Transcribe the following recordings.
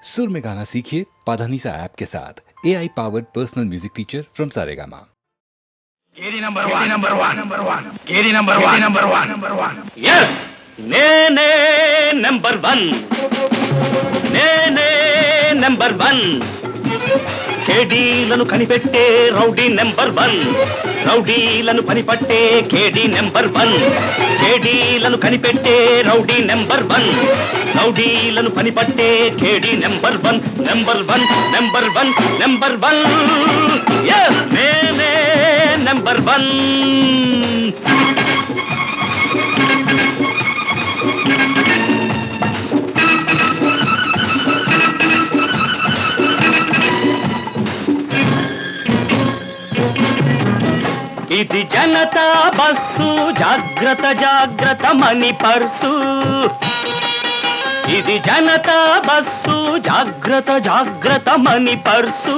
सुर में गाना सीखिए पाधानीसा ऐप के साथ AI powered personal music teacher from Saregama. Yes, నేనే నెంబర్ వన్, నేనే నెంబర్ వన్. కేడీలను కనిపెట్టే రౌడీ నెంబర్ వన్, రౌడీలను పనిపట్టే కేడీ నెంబర్ వన్, కేడీలను కనిపెట్టే రౌడీ నెంబర్ వన్, రౌడీలను పనిపట్టే కేడీ number one, number one, number one, number one. yes నేనే నెంబర్ వన్. ఇది జనతా బస్సు, జాగ్రత్త జాగ్రత్త మని పర్సు. ఇది జనతా బస్సు, జాగ్రత్త జాగ్రత్త మని పర్సు.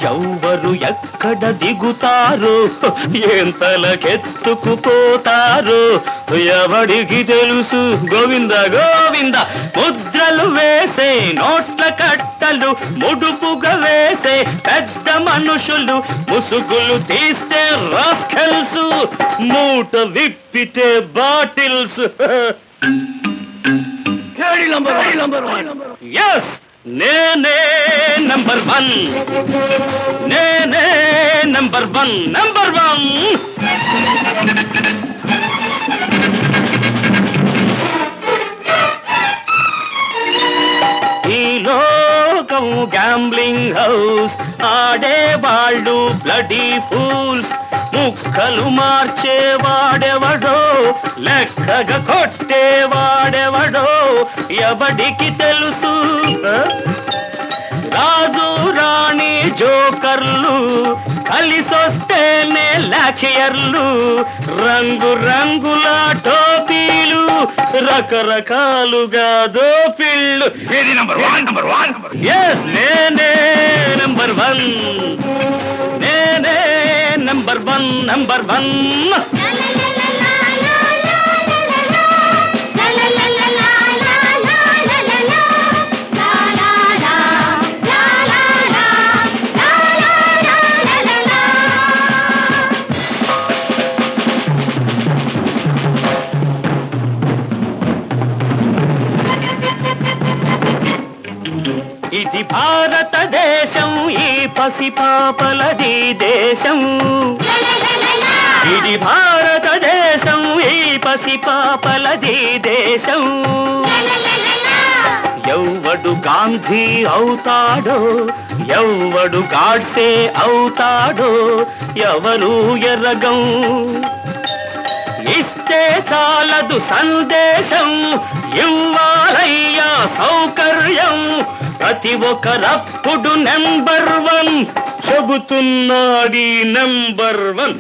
ఎవరు ఎక్కడ దిగుతారు, ఎంతలకెత్తుకుపోతారు ఎవడికి తెలుసు. గోవింద గోవింద. ముద్రలు వేసే నోట్ల కట్టలు, ముడుపుగా వేసే పెద్ద మనుషులు, ముసుగులు తీస్తే రాస్కెల్స్, మూట విప్పితే బాటిల్స్. ఎస్ నేనే నంబర్ వన్, నేనే నంబర్ వన్, నంబర్ వన్. ఈ లోకం గ్యాంబ్లింగ్ హౌస్, ఆడేవాళ్ళు బ్లడీ ఫూల్స్. ముక్కలు మార్చేవాడెవడో, లెక్కగా కొట్టేవాడెవడో ఎవడికి తెలుసు. రాజు రాణి జోకర్లు కలిసొస్తేనే లాఖియర్లు, రంగు రంగుల టోపీలు, రకరకాలుగా దోపిళ్ళు. yes నేనే నంబర్ వన్, నేనే నంబర్ వన్, నంబర్ వన్. ఇది భారతదేశం, ఈ పసిపాపలది దేశం. ఇది భారతదేశం, ఈ పసిపాపలది దేశం. ఎవ్వడు గాంధీ అవుతాడో, ఎవ్వడు గాడ్సే అవుతాడో ఎవరు ఎరగం. ఇస్తే చాలదు సందేశం, ఇవ్వాలయ్యా సౌకర్యం. ప్రతి ఒక్కరప్పుడు నెంబర్ వన్ చెబుతున్నాడి నెంబర్ వన్.